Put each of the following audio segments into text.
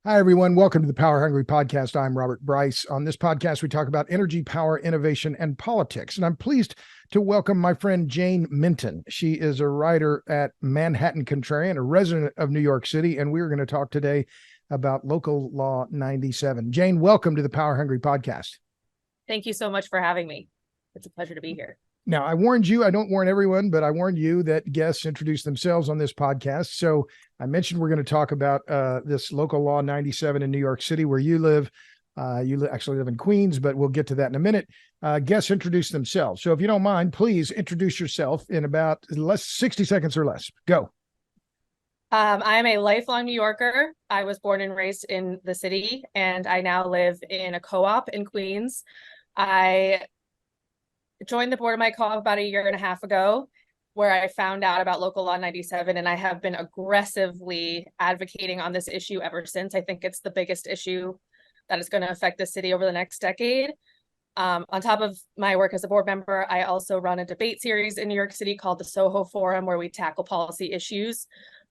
Hi, everyone. Welcome to the Power Hungry Podcast. I'm Robert Bryce. On this podcast, we talk about energy, power, innovation, and politics. And I'm pleased to welcome my friend Jane Menton. She is a writer at Manhattan Contrarian, a resident of New York City. And we're going to talk today about Local Law 97. Jane, welcome to the Power Hungry Podcast. Thank you so much for having me. It's a pleasure to be here. Now, I warned you, I don't warn everyone, but I warned you that guests introduce themselves on this podcast. So I mentioned we're going to talk about this Local Law 97 in New York City, where you live. You actually live in Queens, but we'll get to that in a minute. Guests introduce themselves. So if you don't mind, please introduce yourself in about 60 seconds or less. Go. I'm a lifelong New Yorker. I was born and raised in the city, and I now live in a co-op in Queens. I joined the board of my co-op about a year and a half ago, where I found out about Local Law 97, and I have been aggressively advocating on this issue ever since. I think it's the biggest issue that is going to affect the city over the next decade. On top of my work as a board member, I also run a debate series in New York City called the Soho Forum, where we tackle policy issues.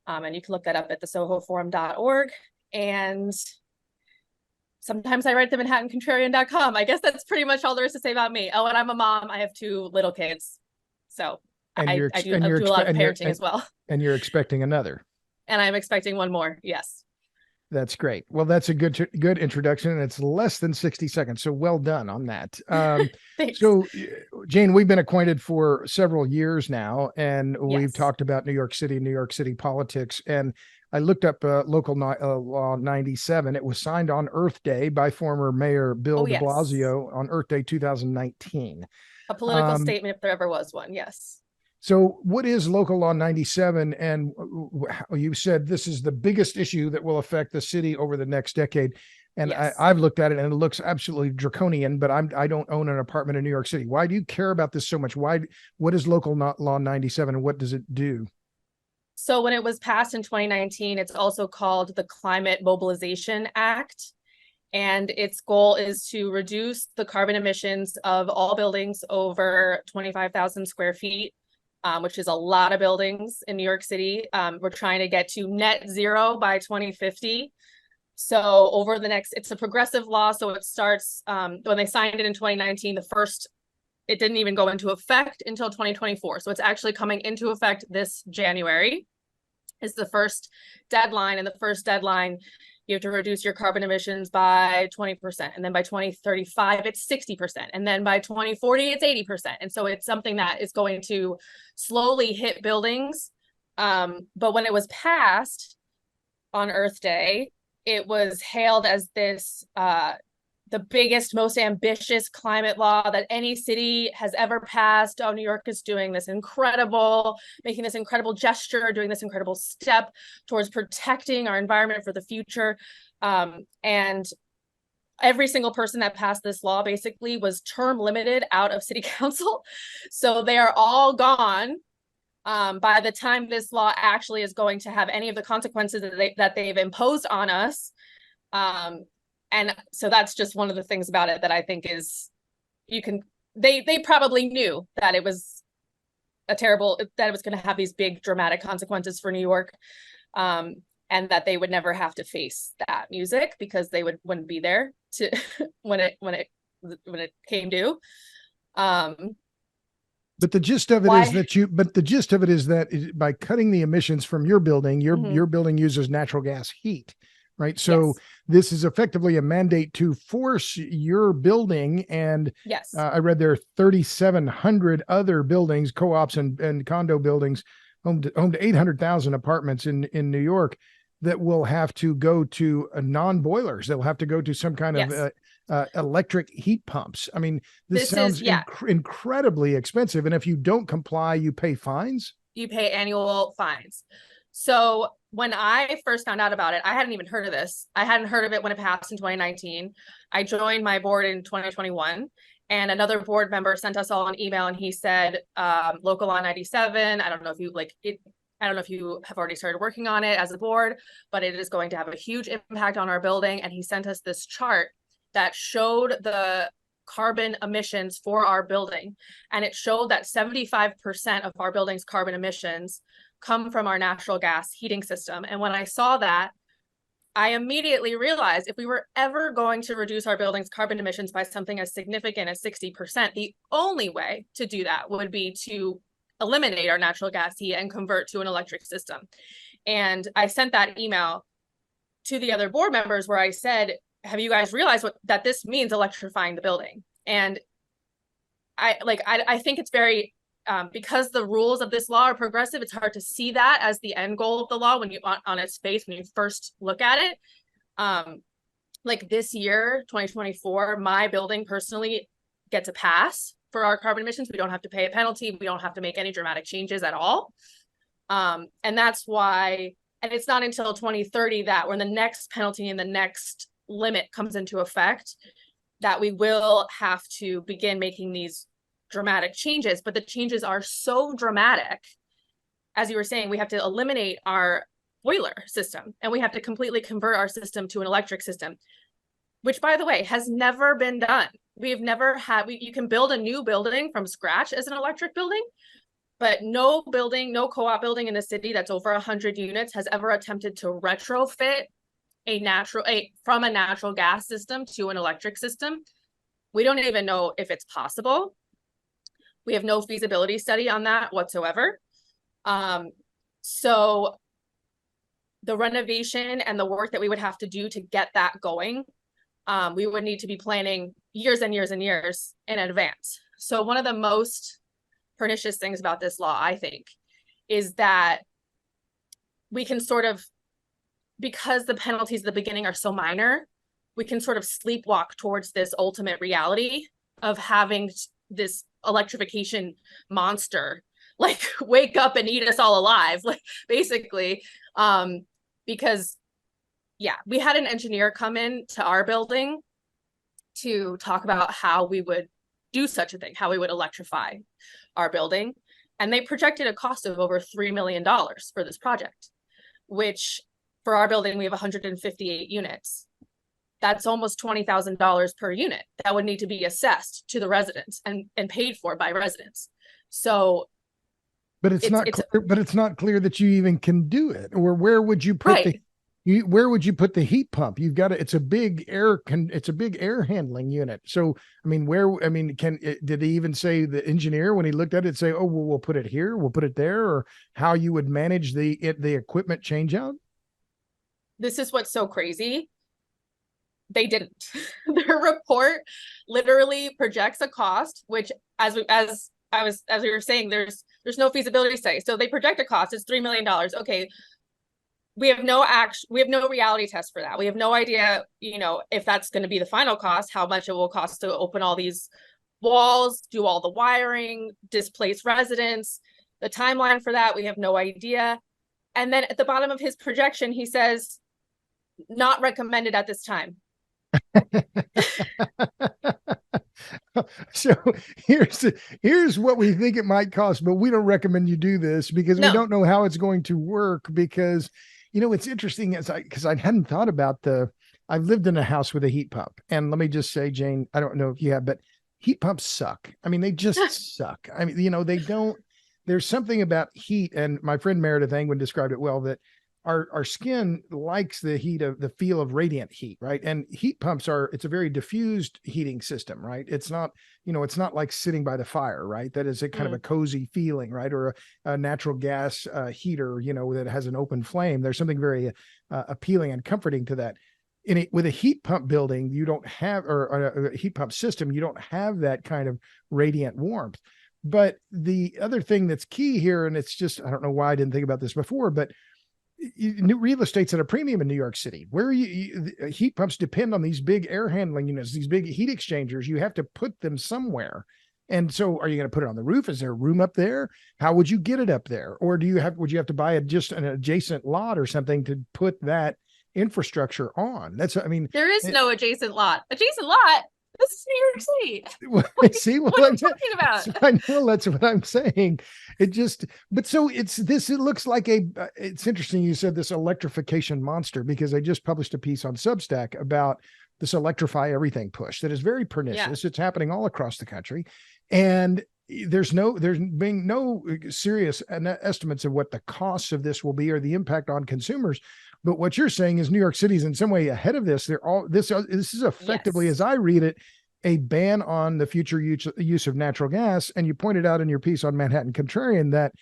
And you can look that up at thesohoforum.org. And sometimes I write them at manhattancontrarian.com. I guess that's pretty much all there is to say about me. Oh, and I'm a mom. I have 2 little kids. So I do a lot of parenting as well. And you're expecting another. And I'm expecting one more. Yes. That's great. Well, that's a good introduction, and it's less than 60 seconds. So well done on that. Thanks. So, Jane, we've been acquainted for several years now, and Yes. we've talked about New York City politics. And I looked up Local Law 97. It was signed on Earth Day by former Mayor Bill de Blasio on Earth Day 2019. A political statement, if there ever was one. Yes. So what is Local Law 97? And you said this is the biggest issue that will affect the city over the next decade. And Yes. I've looked at it and it looks absolutely draconian, but I don't own an apartment in New York City. Why do you care about this so much? What is Local Law 97 and what does it do? So when it was passed in 2019, it's also called the Climate Mobilization Act. And its goal is to reduce the carbon emissions of all buildings over 25,000 square feet. Which is a lot of buildings in New York City. We're trying to get to net zero by 2050. So over the next, it's a progressive law. So it starts, when they signed it in 2019, it didn't even go into effect until 2024. So it's actually coming into effect this January is the first deadline. And the first deadline, you have to reduce your carbon emissions by 20%. And then by 2035, it's 60%. And then by 2040, it's 80%. And so it's something that is going to slowly hit buildings. But when it was passed on Earth Day, it was hailed as this, the biggest, most ambitious climate law that any city has ever passed. Oh, New York is doing this making this incredible gesture, doing this incredible step towards protecting our environment for the future. And every single person that passed this law basically was term limited out of city council. So they are all gone by the time this law actually is going to have any of the consequences that they've imposed on us. And so that's just one of the things about it that I think is they probably knew that it was that it was going to have these big dramatic consequences for New York, and that they would never have to face that music because they wouldn't be there to when it came due. But the gist of it is that by cutting the emissions from your building, your building uses natural gas heat. Right. So Yes. This is effectively a mandate to force your building. And Yes. I read there are 3,700 other buildings, co-ops and condo buildings, home to 800,000 apartments in New York that will have to go to non-boilers. They'll have to go to some kind Yes. of electric heat pumps. I mean, this sounds incredibly expensive. And if you don't comply, you pay fines. You pay annual fines. So when I first found out about it, I hadn't even heard of this. I hadn't heard of it when it passed in 2019. I joined my board in 2021, and another board member sent us all an email, and he said, Local Law 97, I don't know if you have already started working on it as a board, but it is going to have a huge impact on our building. And he sent us this chart that showed the carbon emissions for our building. And it showed that 75% of our building's carbon emissions come from our natural gas heating system. And when I saw that, I immediately realized if we were ever going to reduce our building's carbon emissions by something as significant as 60%, the only way to do that would be to eliminate our natural gas heat and convert to an electric system. And I sent that email to the other board members where I said, have you guys realized that this means electrifying the building? And I think it's very, because the rules of this law are progressive, it's hard to see that as the end goal of the law when you on its face, when you first look at it. Like this year, 2024, my building personally gets a pass for our carbon emissions. We don't have to pay a penalty. We don't have to make any dramatic changes at all. And that's why, and it's not until 2030 that when the next penalty and the next limit comes into effect, that we will have to begin making these dramatic changes. But the changes are so dramatic. As you were saying, we have to eliminate our boiler system and we have to completely convert our system to an electric system, which, by the way, has never been done. We've never had, you can build a new building from scratch as an electric building, but no building, no co-op building in the city that's over 100 units has ever attempted to retrofit from a natural gas system to an electric system. We don't even know if it's possible. We have no feasibility study on that whatsoever. So the renovation and the work that we would have to do to get that going, we would need to be planning years and years and years in advance. So one of the most pernicious things about this law, I think, is that we can sort of, because the penalties at the beginning are so minor, we can sort of sleepwalk towards this ultimate reality of having this electrification monster like wake up and eat us all alive, like basically, because yeah, we had an engineer come in to our building to talk about how we would do such a thing, how we would electrify our building, and they projected a cost of over $3 million for this project, which for our building we have 158 units. That's almost $20,000 per unit that would need to be assessed to the residents and paid for by residents. So, but it's not clear that you even can do it. Or where would you put where would you put the heat pump? You've got it's a big air handling unit. So, I mean, did he even say, the engineer, when he looked at it, say, oh, well, we'll put it here, we'll put it there, or how you would manage the equipment change out? This is what's so crazy. They didn't. Their report literally projects a cost, which as we were saying, there's no feasibility study. So they project a cost, it's $3 million. Okay. We have no reality test for that. We have no idea, if that's going to be the final cost, how much it will cost to open all these walls, do all the wiring, displace residents, the timeline for that. We have no idea. And then at the bottom of his projection, he says, not recommended at this time. So here's what we think it might cost, but we don't recommend you do this because we don't know how it's going to work. Because it's interesting, because I hadn't thought about I've lived in a house with a heat pump, and let me just say, Jane, I don't know if you have, but heat pumps suck. I mean, they just suck. I mean, they don't. There's something about heat, and my friend Meredith Angwin described it well, that our skin likes the heat of the feel of radiant heat, right? And heat pumps it's a very diffused heating system, right? It's not, it's not like sitting by the fire, right? That is a kind of a cozy feeling, right? Or a natural gas heater, that has an open flame. There's something very appealing and comforting to that. With a heat pump building, you don't have, or a heat pump system, you don't have that kind of radiant warmth. But the other thing that's key here, and it's just, I don't know why I didn't think about this before, but new real estate's at a premium in New York City, where heat pumps depend on these big air handling units, these big heat exchangers. You have to put them somewhere. And so are you going to put it on the roof? Is there room up there? How would you get it up there? Or would you have to buy just an adjacent lot or something to put that infrastructure on? There is no adjacent lot. This is New York City. See what I'm talking about? I know, that's what I'm saying. It looks like it's interesting you said this electrification monster, because I just published a piece on Substack about this Electrify Everything push that is very pernicious. Yeah. It's happening all across the country. And there's being no serious estimates of what the costs of this will be or the impact on consumers. But what you're saying is New York City is in some way ahead of this. This is effectively, Yes. as I read it, a ban on the future use of natural gas. And you pointed out in your piece on Manhattan Contrarian that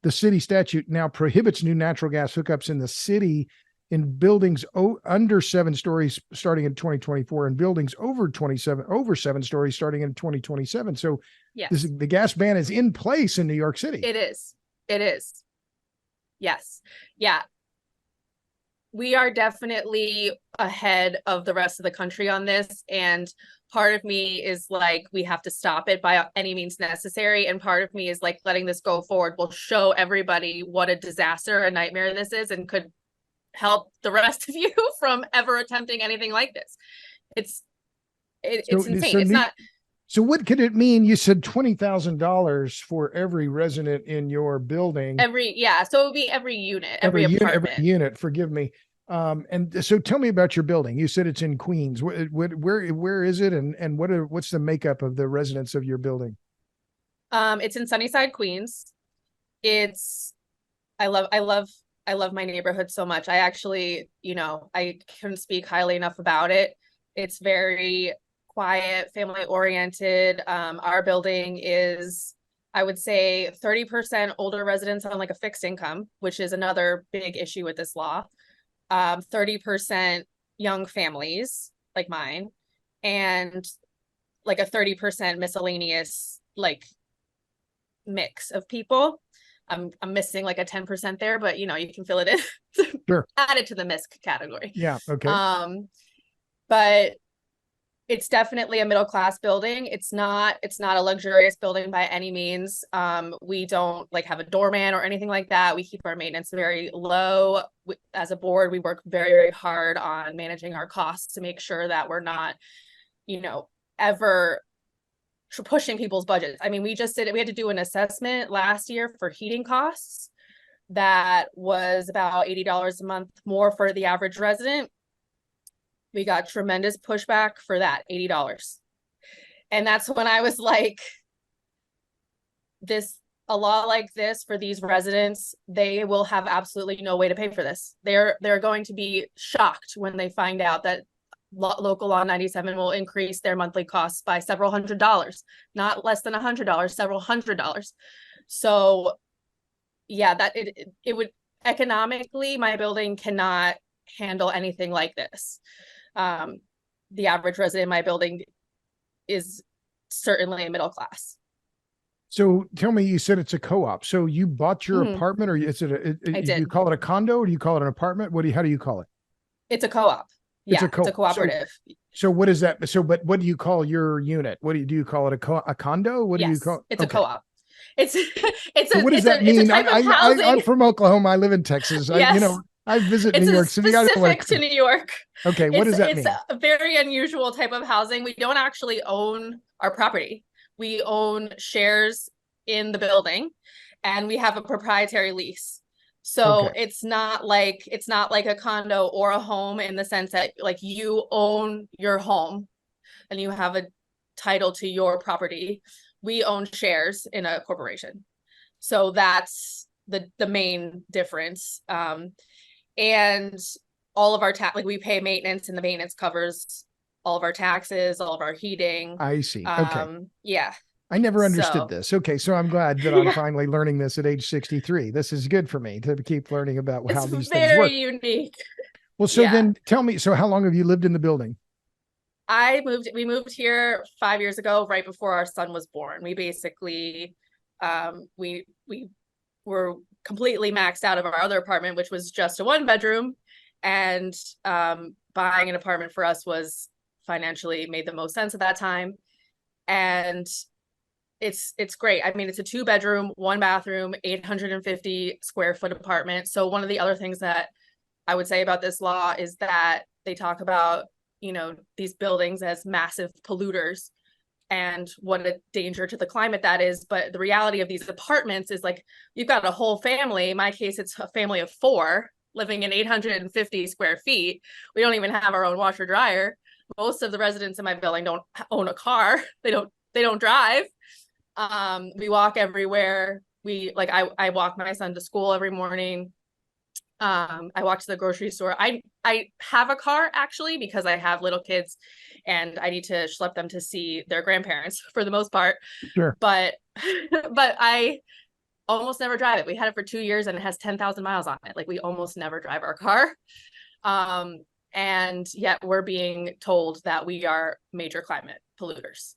the city statute now prohibits new natural gas hookups in the city in buildings under 7 stories starting in 2024 and buildings over 7 stories starting in 2027. So Yes, the gas ban is in place in New York City. it is. It is. Yes. Yeah. We are definitely ahead of the rest of the country on this. And part of me is like, we have to stop it by any means necessary. And part of me is like, letting this go forward will show everybody what a disaster, a nightmare this is, and could help the rest of you from ever attempting anything like this. It's insane. It's not. So what could it mean? You said $20,000 for every resident in your building. So it would be every unit, every apartment. Every unit, forgive me. And so tell me about your building. You said it's in Queens. Where is it? And what's the makeup of the residents of your building? It's in Sunnyside, Queens. I love my neighborhood so much. I actually, I couldn't speak highly enough about it. It's very quiet, family oriented. Our building is, I would say, 30% older residents on like a fixed income, which is another big issue with this law. 30% young families like mine, and like a 30% miscellaneous like mix of people. I'm missing like a 10% there, but you can fill it in. Sure. Add it to the misc category. Yeah. Okay. But it's definitely a middle class building. It's not a luxurious building by any means. We don't like have a doorman or anything like that. We keep our maintenance very low. As a board, we work very, very hard on managing our costs to make sure that we're not, ever pushing people's budgets. I mean, we had to do an assessment last year for heating costs that was about $80 a month more for the average resident. We got tremendous pushback for that, $80. And that's when I was like, a law like this for these residents, they will have absolutely no way to pay for this. They're going to be shocked when they find out that local law 97 will increase their monthly costs by several $100s, not less than $100, several $100s. So yeah, that it would economically, my building cannot handle anything like this. The average resident in my building is certainly middle class. So tell me, you said it's a co-op. So you bought your apartment, or is it do you call it a condo, or do you call it an apartment? How do you call it? It's a co-op. Yeah, it's a cooperative. So what is that? But what do you call your unit? What do you call it? A condo? What do you call? It's a co-op. It's what does that mean? I'm from Oklahoma. I live in Texas. Yes. I visit New York City. It's specific to New York. Okay, what does that mean? It's a very unusual type of housing. We don't actually own our property. We own shares in the building, and we have a proprietary lease. So it's not like a condo or a home in the sense that like you own your home and you have a title to your property. We own shares in a corporation. So that's the main difference. And all of our we pay maintenance, and the maintenance covers all of our taxes, all of our heating. I see. Okay. Yeah. I never understood this. Okay. So I'm glad that I'm finally learning this at age 63. This is good for me to keep learning about how these things work. It's very unique. Well, so then tell me, so how long have you lived in the building? We moved here 5 years ago, right before our son was born. We basically, we were completely maxed out of our other apartment, which was just a 1-bedroom, and buying an apartment for us was financially made the most sense at that time. And it's great. I mean, it's a 2-bedroom, 1-bathroom, 850 square foot apartment. So one of the other things that I would say about this law is that they talk about, these buildings as massive polluters and what a danger to the climate that is. But the reality of these apartments is like, you've got a whole family. In my case, it's a family of 4 living in 850 square feet. We don't even have our own washer dryer. Most of the residents in my building don't own a car. They don't drive. We walk everywhere. I walk my son to school every morning. I walk to the grocery store. I have a car actually because I have little kids and I need to schlep them to see their grandparents for the most part. Sure. But but I almost never drive it. We had it for 2 years and it has 10,000 miles on it. Like we almost never drive our car. And yet we're being told that we are major climate polluters.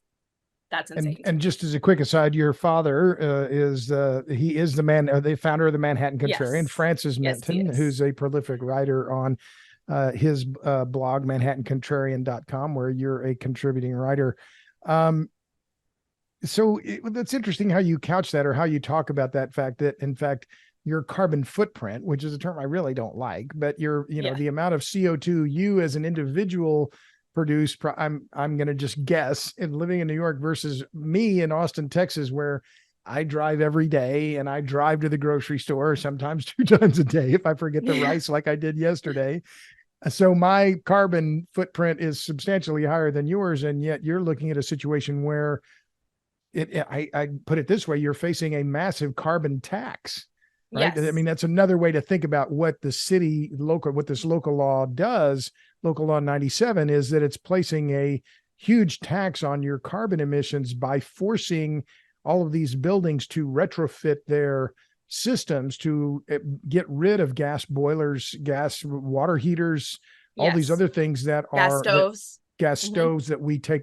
That's insane. And just as a quick aside, your father is the man, the founder of the Manhattan Contrarian, Yes. Francis Menton, who's a prolific writer on his blog, manhattancontrarian.com, where you're a contributing writer. So that's interesting how you couch that, or how you talk about that fact that, in fact, your carbon footprint, which is a term I really don't like, but the amount of CO2 you as an individual produce, I'm going to just guess, in living in New York versus me in Austin, Texas, where I drive every day and I drive to the grocery store sometimes 2 times a day if I forget the rice like I did yesterday. So my carbon footprint is substantially higher than yours, and yet you're looking at a situation where I put it this way: you're facing a massive carbon tax, right? Yes. I mean, that's another way to think about what this local law does. Local Law 97 is that it's placing a huge tax on your carbon emissions by forcing all of these buildings to retrofit their systems to get rid of gas boilers, gas water heaters, all these other things that are gas stoves that we take.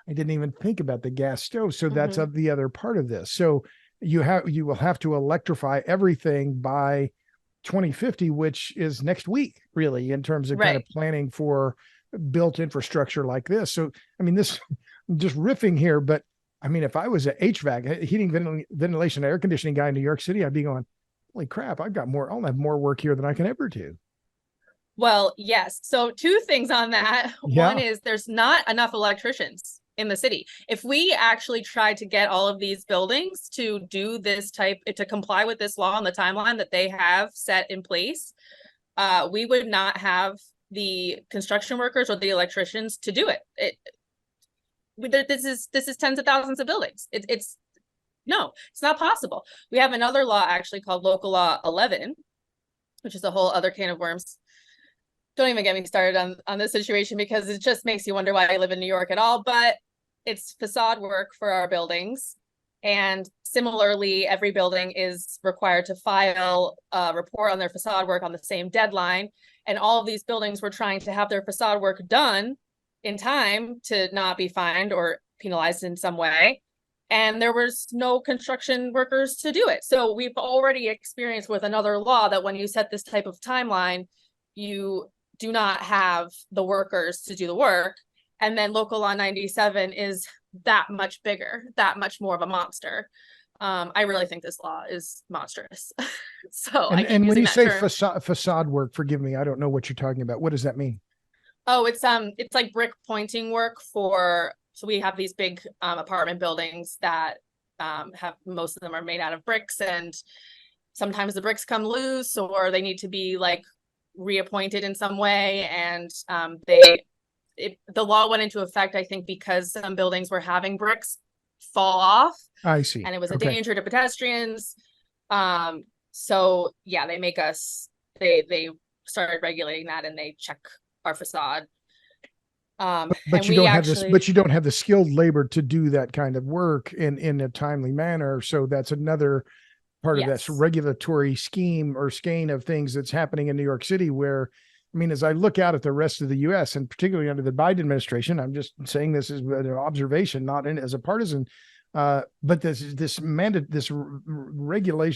I didn't even think about the gas stove. So that's the other part of this. So you will have to electrify everything by 2050, which is next week, really, in terms of kind of planning for built infrastructure like this. So, I mean, I'm just riffing here, but I mean, if I was an HVAC, heating, ventilation, air conditioning guy in New York City, I'd be going, holy crap, I'll have more work here than I can ever do. Well, yes. So 2 things on that. Yeah. One is there's not enough electricians in the city. If we actually tried to get all of these buildings to do to comply with this law on the timeline that they have set in place, we would not have the construction workers or the electricians to do it. This is tens of thousands of buildings. It's not possible. We have another law actually called Local Law 11, which is a whole other can of worms. Don't even get me started on this situation because it just makes you wonder why I live in New York at all. But it's facade work for our buildings. And similarly, every building is required to file a report on their facade work on the same deadline. And all of these buildings were trying to have their facade work done in time to not be fined or penalized in some way. And there was no construction workers to do it. So we've already experienced with another law that when you set this type of timeline, you do not have the workers to do the work. And then Local Law 97 is that much bigger, that much more of a monster. I really think this law is monstrous. And when you say facade work, forgive me, I don't know what you're talking about. What does that mean? Oh, it's like brick pointing work so we have these big apartment buildings that have, most of them are made out of bricks, and sometimes the bricks come loose or they need to be like reappointed in some way. And the law went into effect, I think, because some buildings were having bricks fall off. I see. And it was a danger to pedestrians. So yeah, they started regulating that, and they check our facade. But you don't have the skilled labor to do that kind of work in a timely manner. So that's another part of that regulatory scheme or skein of things that's happening in New York City, where, I mean, as I look out at the rest of the US, and particularly under the Biden administration, I'm just saying this as an observation, not as a partisan, but this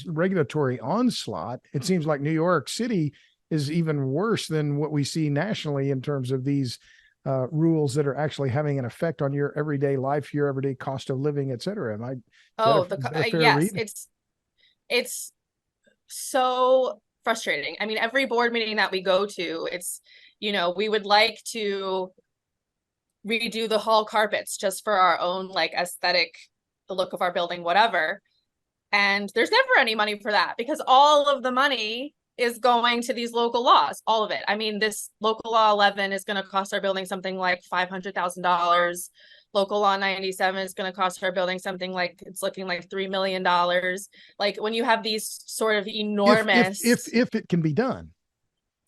regulatory onslaught, it seems like New York City is even worse than what we see nationally in terms of these rules that are actually having an effect on your everyday life, your everyday cost of living, et cetera. Yes, it's so frustrating. I mean, every board meeting that we go to, it's, we would like to redo the hall carpets just for our own like aesthetic, the look of our building, whatever. And there's never any money for that because all of the money is going to these local laws, all of it. I mean, this Local Law 11 is going to cost our building something like $500,000. Local Law 97 is going to cost our building something like, it's looking like $3 million. Like when you have these sort of enormous, if it can be done,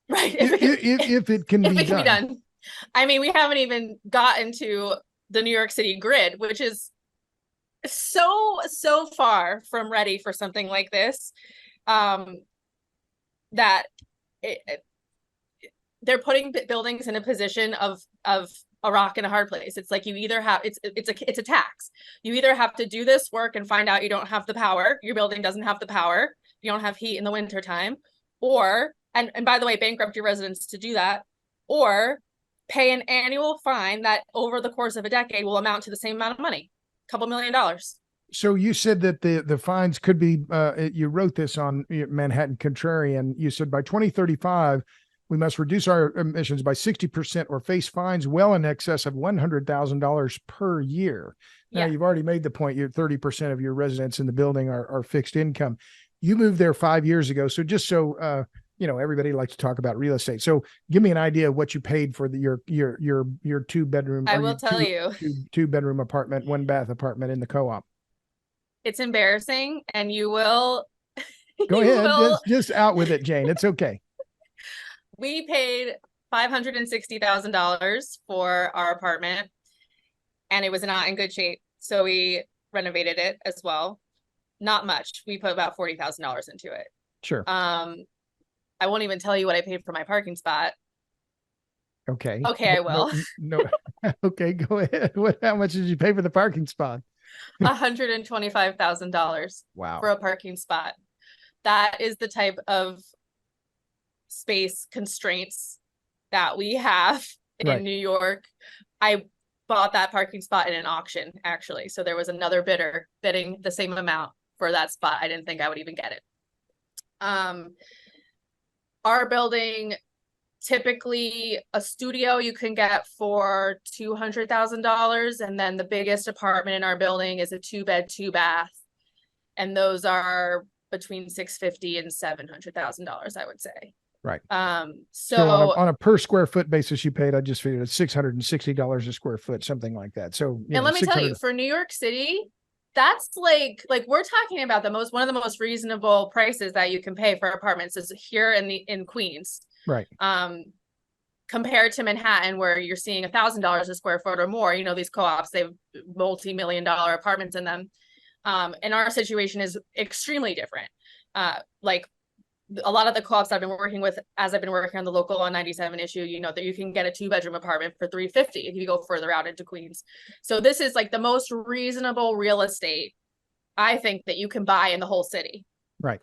right? If it can be done. I mean, we haven't even gotten to the New York City grid, which is so far from ready for something like this, that they're putting buildings in a position of a rock and a hard place. It's like you either have, it's a tax. You either have to do this work and find out you don't have the power, your building doesn't have the power, you don't have heat in the winter time, or and by the way, bankrupt your residents to do that, or pay an annual fine that over the course of a decade will amount to the same amount of money, a couple $1 million. So you said that the fines could be, you wrote this on Manhattan Contrarian. You said by 2035, we must reduce our emissions by 60% or face fines well in excess of $100,000 per year. Now, you've already made the point, 30% of your residents in the building are fixed income. You moved there 5 years ago. So just so, everybody likes to talk about real estate. So give me an idea of what you paid for your 2-bedroom. I will tell you. 2-bedroom apartment, 1-bath apartment in the co-op. It's embarrassing, and you will. Go ahead. Just out with it, Jane. It's okay. We paid $560,000 for our apartment, and it was not in good shape. So we renovated it as well. Not much. We put about $40,000 into it. Sure. I won't even tell you what I paid for my parking spot. Okay. Okay, I will. No. Okay, go ahead. How much did you pay for the parking spot? $125,000. Wow. For a parking spot. That is the type of space constraints that we have in New York. I bought that parking spot in an auction, actually. So there was another bidder bidding the same amount for that spot. I didn't think I would even get it. Our building, typically a studio you can get for $200,000. And then the biggest apartment in our building is a 2-bed, 2-bath. And those are between $650,000 and $700,000, I would say. Right. So on a per square foot basis, you paid, I just figured it's $660 a square foot, something like that. So, and let me tell you, for New York City, that's like we're talking about one of the most reasonable prices that you can pay for apartments is here in Queens. Right. Compared to Manhattan, where you're seeing $1,000 a square foot or more. These co-ops, they have multi-million-dollar apartments in them. And our situation is extremely different. Like a lot of the co-ops I've been working with, as I've been working on the Local Law 97 issue, that you can get a 2-bedroom apartment for $350 if you go further out into Queens. So this is like the most reasonable real estate, I think, that you can buy in the whole city. Right.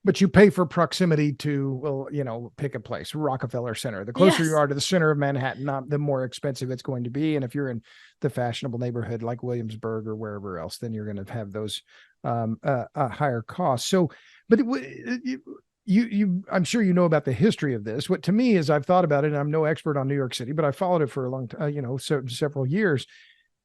But you pay for proximity to, pick a place, Rockefeller Center. The closer you are to the center of Manhattan, the more expensive it's going to be. And if you're in the fashionable neighborhood like Williamsburg or wherever else, then you're going to have those higher costs. So, but I'm sure you know about the history of this. What to me is, I've thought about it, and I'm no expert on New York City, but I followed it for a long time, several years.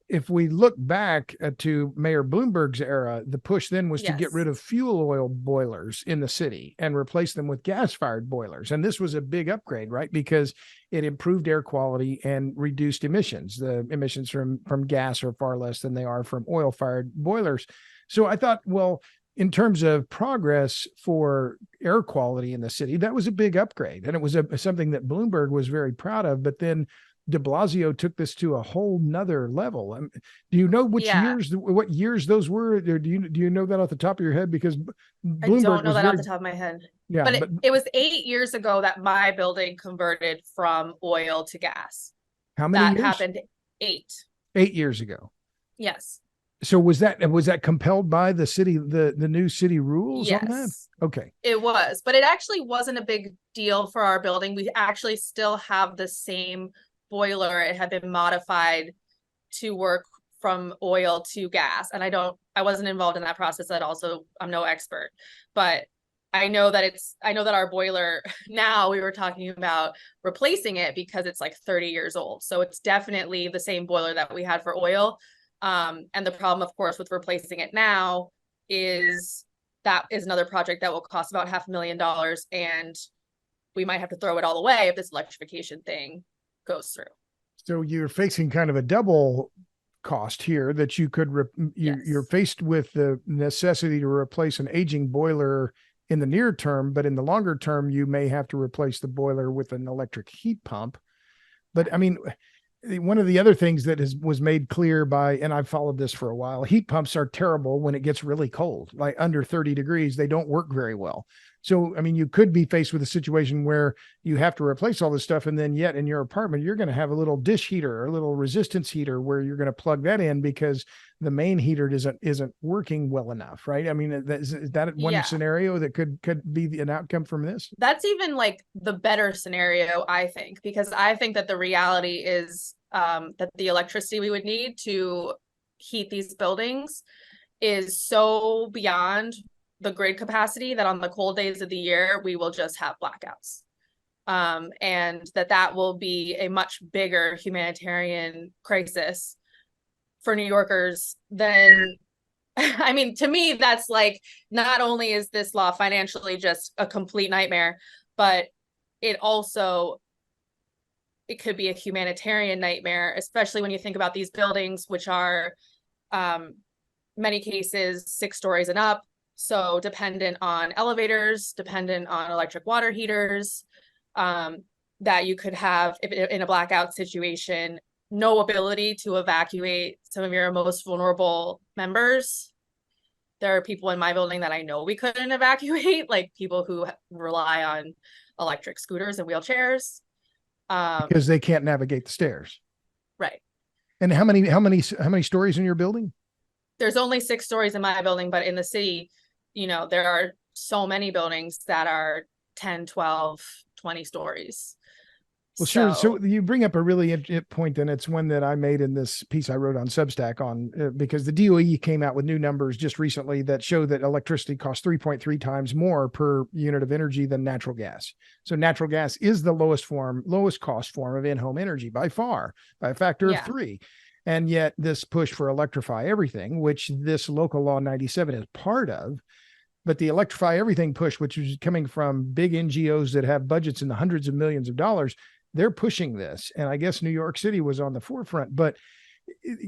If we look back to Mayor Bloomberg's era, the push then was to get rid of fuel oil boilers in the city and replace them with gas-fired boilers. And this was a big upgrade, right? Because it improved air quality and reduced emissions. The emissions from gas are far less than they are from oil-fired boilers. So I thought, well, in terms of progress for air quality in the city, that was a big upgrade. And it was something that Bloomberg was very proud of. But then de Blasio took this to a whole nother level. Do you know what years those were? Or do you know that off the top of your head? Because Bloomberg, I don't know that off the top of my head. Yeah, but it was 8 years ago that my building converted from oil to gas. How many years? That happened 8 years ago. Yes. So was that compelled by the city, the new city rules on that? Okay. It was, but it actually wasn't a big deal for our building. We actually still have the same boiler. It had been modified to work from oil to gas. And I wasn't involved in that process at all. So I'm no expert, but I know that our boiler now, we were talking about replacing it because it's like 30 years old. So it's definitely the same boiler that we had for oil. And the problem, of course, with replacing it now is that is another project that will cost about $500,000, and we might have to throw it all away if this electrification thing goes through. So you're facing kind of a double cost here that you could, Yes. you're faced with the necessity to replace an aging boiler in the near term, but in the longer term, you may have to replace the boiler with an electric heat pump. But I mean, one of the other things that was made clear by, and I've followed this for a while, heat pumps are terrible when it gets really cold, like under 30 degrees. They don't work very well. So, I mean, you could be faced with a situation where you have to replace all this stuff. And then yet in your apartment, you're going to have a little dish heater or a little resistance heater where you're going to plug that in because the main heater isn't working well enough. Right. I mean, is that one scenario that could be an outcome from this? That's even like the better scenario, I think, because I think that the reality is that the electricity we would need to heat these buildings is so beyond the grid capacity that on the cold days of the year, we will just have blackouts. And that will be a much bigger humanitarian crisis for New Yorkers than, I mean, to me, that's like, not only is this law financially just a complete nightmare, but it could be a humanitarian nightmare, especially when you think about these buildings, which are many cases 6 stories and up. So dependent on elevators, dependent on electric water heaters, that you could have, if in a blackout situation, no ability to evacuate some of your most vulnerable members. There are people in my building that I know we couldn't evacuate, like people who rely on electric scooters and wheelchairs. Because they can't navigate the stairs. Right. And how many stories in your building? There's only 6 stories in my building, but in the city, you know, there are so many buildings that are 10, 12, 20 stories. Well, sure. So you bring up a really point, and it's one that I made in this piece I wrote on Substack on, because the DOE came out with new numbers just recently that show that electricity costs 3.3 times more per unit of energy than natural gas. So natural gas is the lowest cost form of in-home energy by far, by a factor of 3. And yet this push for Electrify Everything, which this local law 97 is part of, but the Electrify Everything push, which is coming from big NGOs that have budgets in the hundreds of millions of dollars, they're pushing this. And I guess New York City was on the forefront, but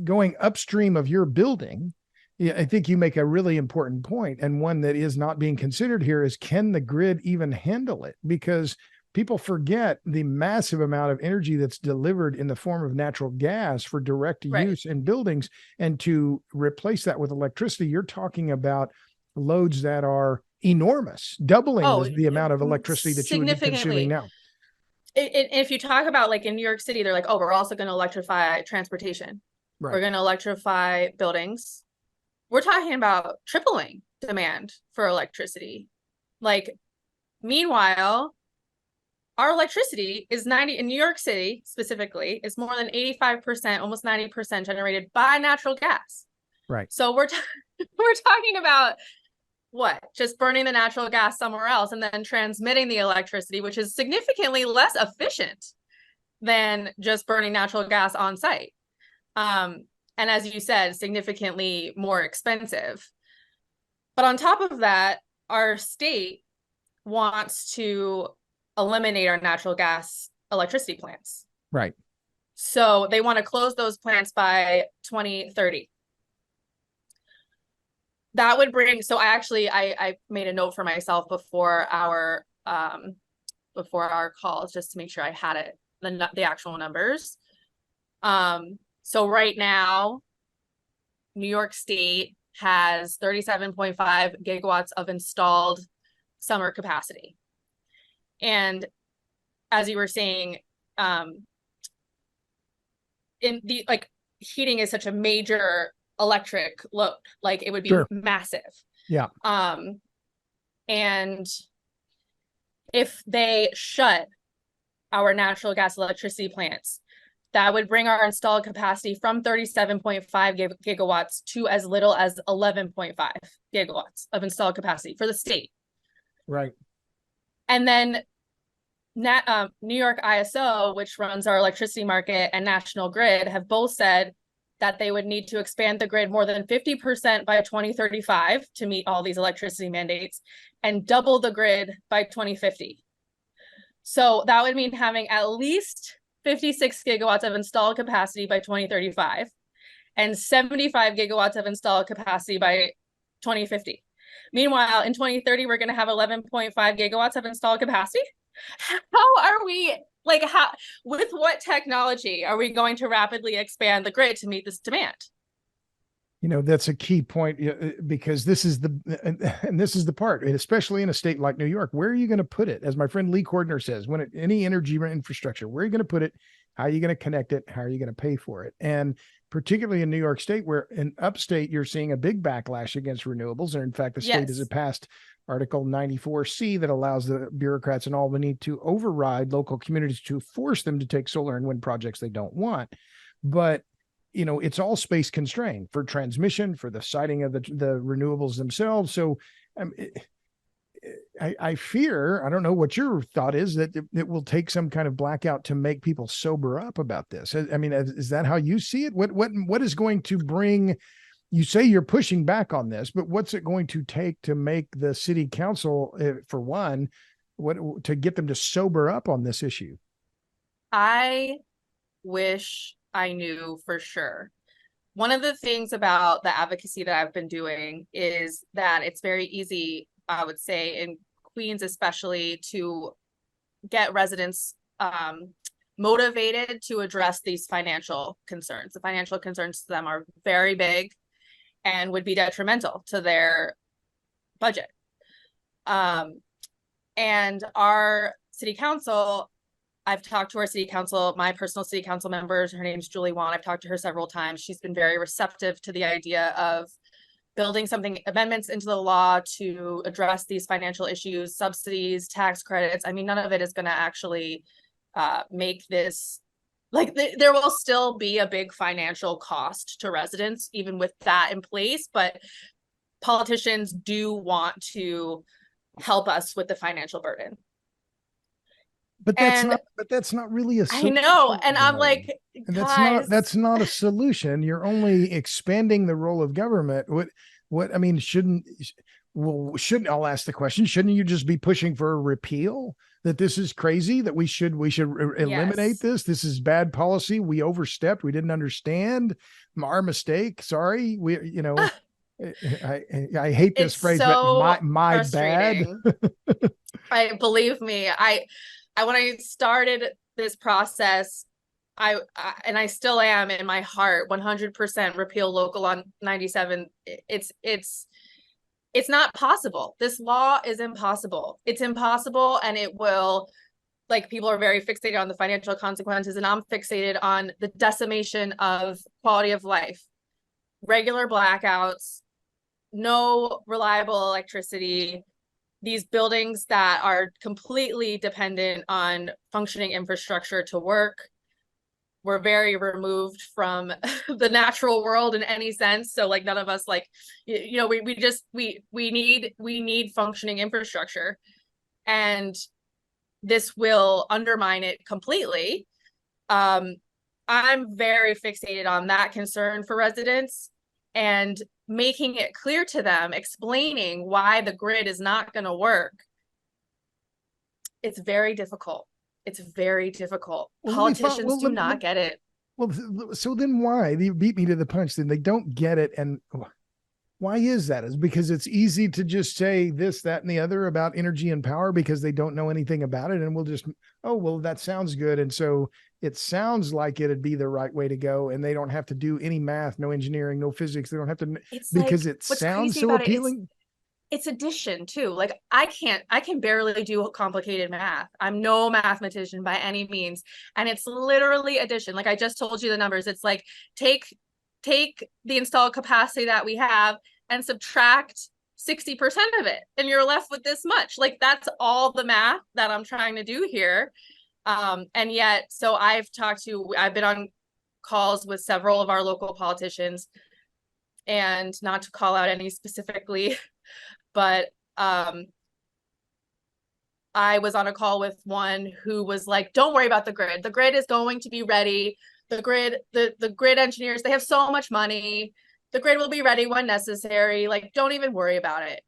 going upstream of your building, I think you make a really important point, and one that is not being considered here is, can the grid even handle it? Because people forget the massive amount of energy that's delivered in the form of natural gas for direct use in buildings. And to replace that with electricity, you're talking about loads that are enormous, doubling the amount of electricity that you would be consuming now. If you talk about, like, in New York City, they're like, oh, we're also going to electrify transportation. Right. We're going to electrify buildings. We're talking about tripling demand for electricity. Like, meanwhile, our electricity is in New York City specifically, is more than 85%, almost 90% generated by natural gas. Right. So we're talking about just burning the natural gas somewhere else and then transmitting the electricity, which is significantly less efficient than just burning natural gas on site. And as you said, significantly more expensive. But on top of that, our state wants to eliminate our natural gas electricity plants. Right. So they want to close those plants by 2030. That would bring, so I made a note for myself before our calls, just to make sure I had it, the actual numbers. So right now, New York State has 37.5 gigawatts of installed summer capacity. And as you were saying, heating is such a major electric load, like it would be massive. Yeah. And if they shut our natural gas electricity plants, that would bring our installed capacity from 37.5 gigawatts to as little as 11.5 gigawatts of installed capacity for the state. Right. And then New York ISO, which runs our electricity market, and National Grid have both said that they would need to expand the grid more than 50% by 2035 to meet all these electricity mandates, and double the grid by 2050. So that would mean having at least 56 gigawatts of installed capacity by 2035, and 75 gigawatts of installed capacity by 2050. Meanwhile, in 2030, we're going to have 11.5 gigawatts of installed capacity. How are we, like, how, with what technology are we going to rapidly expand the grid to meet this demand? You know, that's a key point, because this is the part, especially in a state like New York. Where are you going to put it? As my friend Lee Cordner says, any energy infrastructure, where are you going to put it? How are you going to connect it? How are you going to pay for it? And particularly in New York State, where in upstate, you're seeing a big backlash against renewables. And in fact, the state has passed Article 94C that allows the bureaucrats in Albany to override local communities to force them to take solar and wind projects they don't want. But you know, it's all space constrained for transmission, for the siting of the renewables themselves. So I fear, I don't know what your thought is, that it will take some kind of blackout to make people sober up about this. I mean, is that how you see it? What is going to bring, you say you're pushing back on this, but what's it going to take to make the city council, for one, to get them to sober up on this issue? I wish I knew for sure. One of the things about the advocacy that I've been doing is that it's very easy, I would say, in Queens especially, to get residents motivated to address these financial concerns. The financial concerns to them are very big and would be detrimental to their budget. And our city council, I've talked to our city council, my personal city council members. Her name's Julie Wan. I've talked to her several times. She's been very receptive to the idea of building amendments into the law to address these financial issues, subsidies, tax credits. I mean, none of it is going to actually make this, like, there will still be a big financial cost to residents, even with that in place. But politicians do want to help us with the financial burden. But that's not really a solution. I know. And I'm like, and that's not a solution. You're only expanding the role of government. I mean, I'll ask the question, shouldn't you just be pushing for a repeal? That this is crazy, that we should eliminate this. This is bad policy. We overstepped. We didn't understand. Our mistake. Sorry. I hate this phrase, so but my bad. Believe me, when I started this process, I still am in my heart 100% repeal local law 97. It's not possible. This law is impossible. It's impossible, and it will, like, people are very fixated on the financial consequences, and I'm fixated on the decimation of quality of life, regular blackouts, no reliable electricity, these buildings that are completely dependent on functioning infrastructure to work. We're very removed from the natural world in any sense. So, like, none of us, like, we need functioning infrastructure, and this will undermine it completely. I'm very fixated on that concern for residents, and making it clear to them, explaining why the grid is not going to work. It's very difficult. It's very difficult. Politicians do not get it. Well, so then why? You beat me to the punch. Then they don't get it. And why is that? Is because it's easy to just say this, that, and the other about energy and power because they don't know anything about it. And we'll just, oh, well, that sounds good. And so it sounds like it'd be the right way to go. And they don't have to do any math, no engineering, no physics. They don't have to, because it sounds so appealing. It's addition too. Like, I can barely do complicated math. I'm no mathematician by any means. And it's literally addition. Like, I just told you the numbers. It's like, take the installed capacity that we have and subtract 60% of it, and you're left with this much. Like, that's all the math that I'm trying to do here. And yet, so I've been on calls with several of our local politicians, and not to call out any specifically, but I was on a call with one who was like, don't worry about the grid. The grid is going to be ready. The grid engineers, they have so much money. The grid will be ready when necessary. Like, don't even worry about it.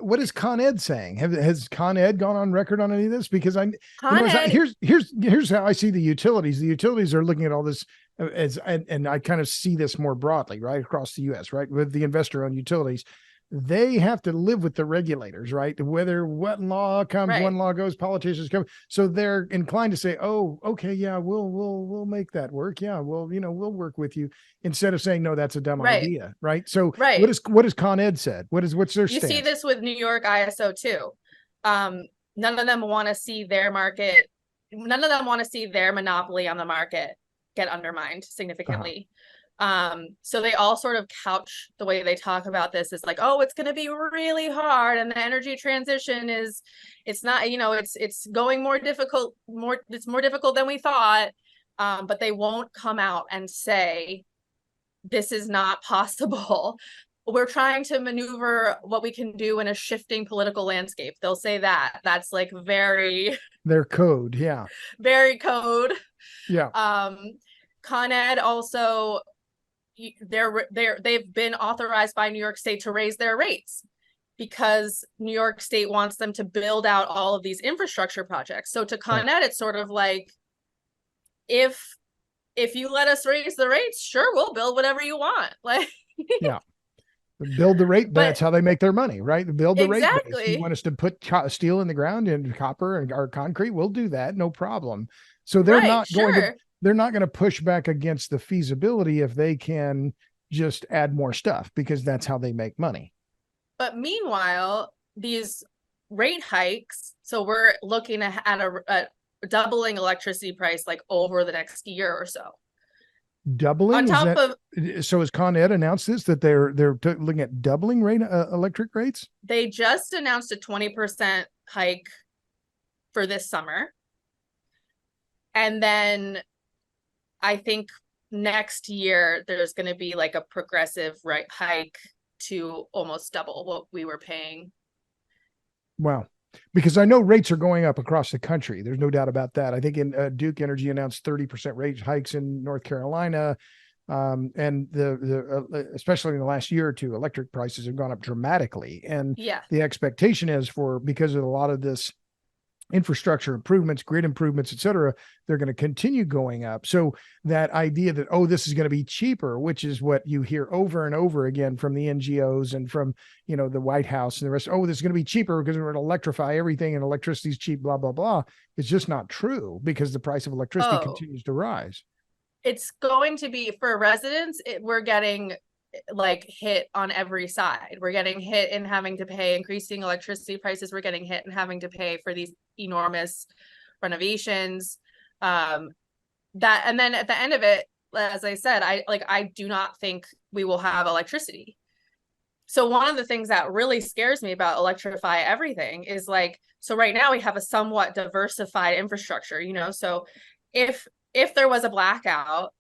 What is Con Ed saying? Has Con Ed gone on record on any of this? Because here's how I see the utilities. The utilities are looking at all this and I kind of see this more broadly, right, across the US, right, with the investor-owned utilities. They have to live with the regulators, right? Whether what law comes, Right. one law goes, politicians come. So they're inclined to say, oh, okay, yeah, we'll make that work. Yeah, well, we'll work with you, instead of saying, no, that's a dumb Right. idea, right? So Right. what has Con Ed said? What's their You see stance? this with New York ISO too. None of them want to see their market, none of them want to see their monopoly on the market get undermined significantly. So they all sort of couch the way they talk about this is like, oh, it's going to be really hard, and the energy transition it's not, it's going more difficult, it's more difficult than we thought. But they won't come out and say this is not possible. We're trying to maneuver what we can do in a shifting political landscape. They'll say that's like very Their code, yeah, very code. yeah. Con Ed also, they've been authorized by New York State to raise their rates because New York State wants them to build out all of these infrastructure projects. So to Con Ed, it's sort of like, if you let us raise the rates, sure, we'll build whatever you want. Like, Yeah. Build the rate. That's how they make their money, right? Build the rate base. You want us to put steel in the ground and copper and or concrete, we'll do that, no problem. So they're not going to push back against the feasibility if they can just add more stuff, because that's how they make money. But meanwhile, these rate hikes, so we're looking at a doubling electricity price like over the next year or so. Doubling? So has Con Ed announced this, that they're looking at doubling electric rates? They just announced a 20% hike for this summer. And then I think next year there's going to be like a progressive hike to almost double what we were paying. Wow. Because I know rates are going up across the country. There's no doubt about that. I think Duke Energy announced 30% rate hikes in North Carolina. And especially in the last year or two, electric prices have gone up dramatically. And the expectation is, because of a lot of this infrastructure improvements, grid improvements, et cetera, they're going to continue going up. So that idea that, oh, this is going to be cheaper, which is what you hear over and over again from the NGOs and from, the White House and the rest. Oh, this is going to be cheaper because we're going to electrify everything and electricity is cheap, blah, blah, blah. It's just not true, because the price of electricity continues to rise. It's going to be, for residents, we're getting like hit on every side. We're getting hit in having to pay increasing electricity prices. We're getting hit in having to pay for these enormous renovations. And then at the end of it, as I said, I do not think we will have electricity. So one of the things that really scares me about Electrify Everything is so right now we have a somewhat diversified infrastructure, so if there was a blackout,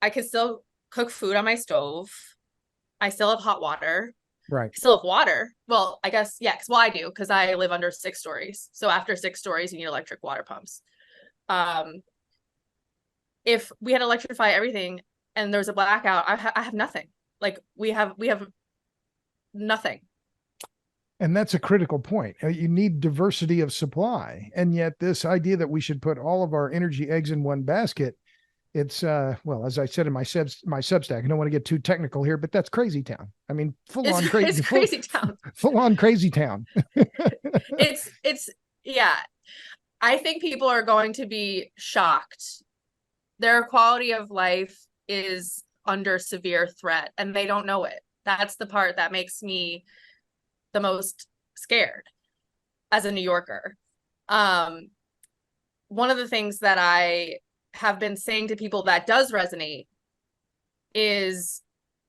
I could still cook food on my stove. I still have hot water. Right. I still have water. Well, I guess, yeah, I do, because I live under 6 stories. So after 6 stories, you need electric water pumps. If we had Electrify Everything and there's a blackout, I have nothing. Like we have nothing. And that's a critical point. You need diversity of supply. And yet this idea that we should put all of our energy eggs in one basket, it's well, as I said in my Substack, I don't want to get too technical here, but that's crazy town. I mean, It's crazy town. Full on crazy town. it's yeah. I think people are going to be shocked. Their quality of life is under severe threat and they don't know it. That's the part that makes me the most scared as a New Yorker. One of the things that I have been saying to people that does resonate is,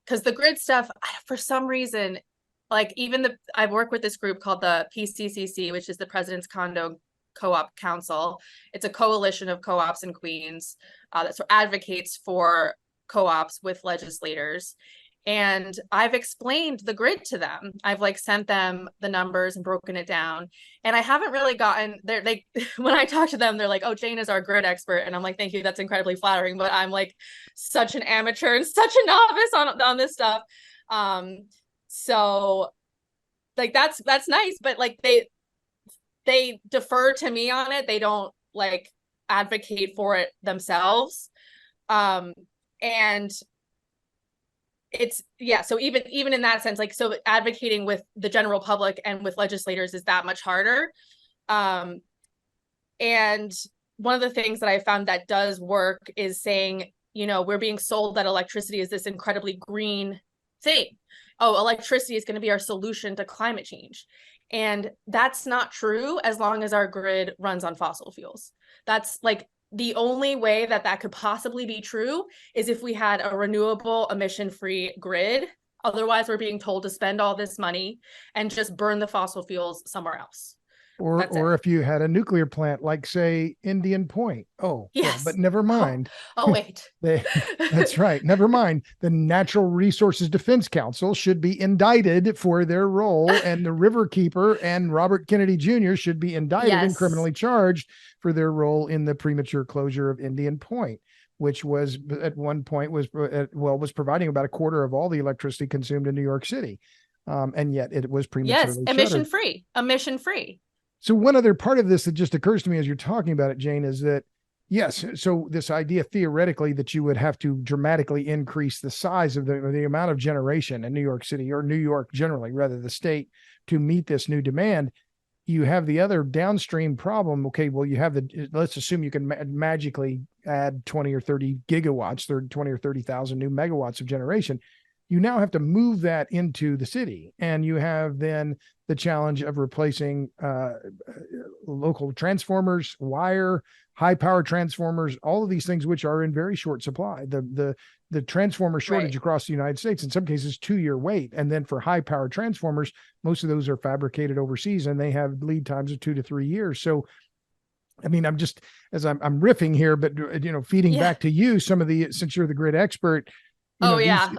because the grid stuff, for some reason, I work with this group called the PCCC, which is the President's Condo Co-op Council. It's a coalition of co-ops in Queens that advocates for co-ops with legislators. And I've explained the grid to them. I've sent them the numbers and broken it down. And I haven't really gotten there. When I talk to them, they're like, oh, Jane is our grid expert. And I'm like, thank you. That's incredibly flattering. But I'm such an amateur and such a novice on this stuff. So that's nice. But they defer to me on it. They don't advocate for it themselves. And so even in that sense, like, so advocating with the general public and with legislators is that much harder. And one of the things that I found that does work is saying, we're being sold that electricity is this incredibly green thing. Oh, electricity is going to be our solution to climate change. And that's not true as long as our grid runs on fossil fuels. That's like the only way that could possibly be true is if we had a renewable emission-free grid. Otherwise, we're being told to spend all this money and just burn the fossil fuels somewhere else. Or if you had a nuclear plant, like say Indian Point. Oh, yes. Well, but never mind. Oh wait. That's right. Never mind. The Natural Resources Defense Council should be indicted for their role, and the Riverkeeper and Robert Kennedy Jr. should be indicted and criminally charged for their role in the premature closure of Indian Point, which was at one point was providing about a quarter of all the electricity consumed in New York City. And yet it was prematurely emission free. So one other part of this that just occurs to me as you're talking about it, Jane, is that, yes, so this idea theoretically that you would have to dramatically increase the size of the amount of generation in New York City, or New York generally, rather the state, to meet this new demand. You have the other downstream problem. Okay, well, you have let's assume you can magically add 20 or 30 gigawatts, 20 or 30,000 new megawatts of generation. You now have to move that into the city, and you have then the challenge of replacing local transformers, wire, high power transformers, all of these things which are in very short supply. The transformer shortage across the United States, in some cases 2-year wait, and then for high power transformers, most of those are fabricated overseas and they have lead times of 2 to 3 years. So I mean, I'm just, as I'm riffing here, but feeding back to you some of since you're the grid expert. The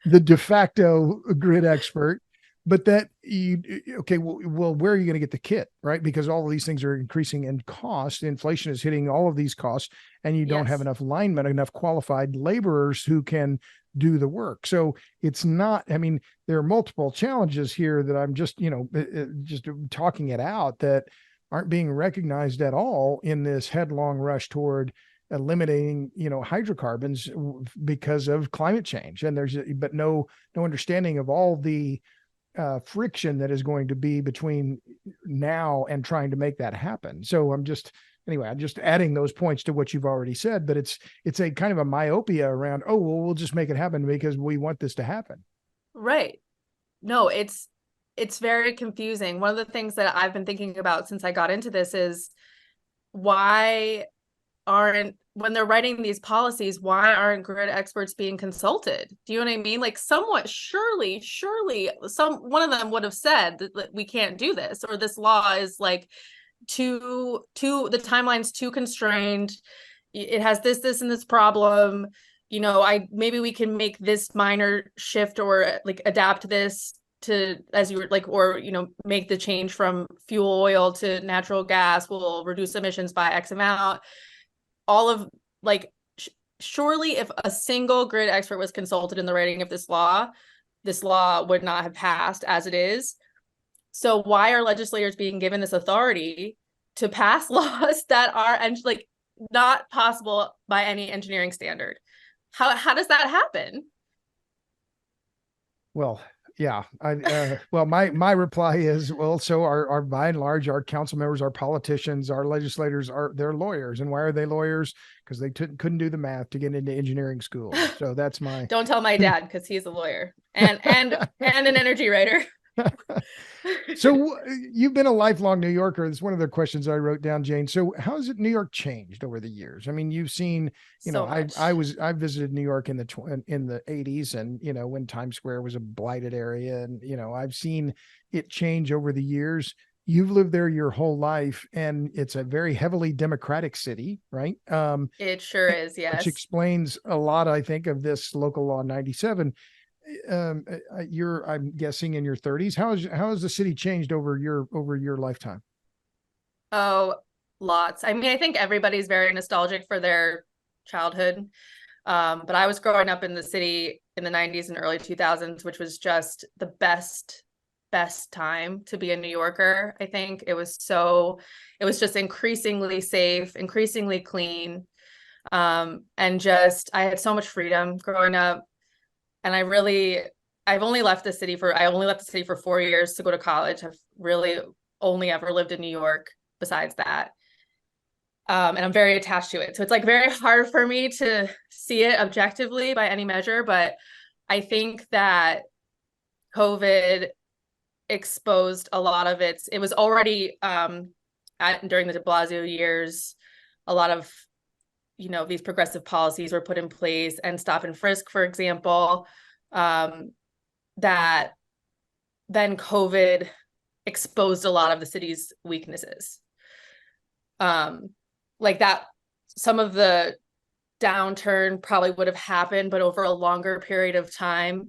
de facto grid expert, but that where are you going to get the kit, right? Because all of these things are increasing in cost. Inflation is hitting all of these costs, and you don't have enough linemen, enough qualified laborers who can do the work. So it's not, I mean, there are multiple challenges here that I'm just, just talking it out that aren't being recognized at all in this headlong rush toward eliminating hydrocarbons because of climate change. And there's but no understanding of all the friction that is going to be between now and trying to make that happen. So I'm just adding those points to what you've already said, but it's a kind of a myopia around, we'll just make it happen because we want this to happen. Right. No, it's very confusing. One of the things that I've been thinking about since I got into this is when they're writing these policies, why aren't grid experts being consulted? Do you know what I mean? Like, somewhat surely one of them would have said that we can't do this, or this law is like the timeline's too constrained. It has this and this problem. Maybe we can make this minor shift or like adapt this to, as you were like, or make the change from fuel oil to natural gas will reduce emissions by X amount. All of surely if a single grid expert was consulted in the writing of this law would not have passed as it is. So why are legislators being given this authority to pass laws that are not possible by any engineering standard? How does that happen? Well, yeah. My reply is, so our by and large, our council members, our politicians, our legislators they're lawyers. And why are they lawyers? Because they couldn't do the math to get into engineering school. So that's my. Don't tell my dad, because he's a lawyer and an energy writer. So you've been a lifelong New Yorker. That's one of the questions I wrote down, Jane. So how has New York changed over the years? I mean, you've seen, I visited New York in the 80s, and when Times Square was a blighted area, and I've seen it change over the years. You've lived there your whole life, and it's a very heavily Democratic city, right? It sure is, yes. Which explains a lot, I think, of this local law 97. I'm guessing in your 30s. How has the city changed over your lifetime? Oh, lots. I mean, I think everybody's very nostalgic for their childhood. But I was growing up in the city in the 90s and early 2000s, which was just the best time to be a New Yorker. I think it was just increasingly safe, increasingly clean. And just, I had so much freedom growing up. And I've only left the city I only left the city for 4 years to go to college. I've really only ever lived in New York besides that. And I'm very attached to it. So it's like very hard for me to see it objectively by any measure. But I think that COVID exposed a lot of it was already during the de Blasio years, a lot of, these progressive policies were put in place, and stop and frisk, for example, that then COVID exposed a lot of the city's weaknesses. Like that, some of the downturn probably would have happened, but over a longer period of time,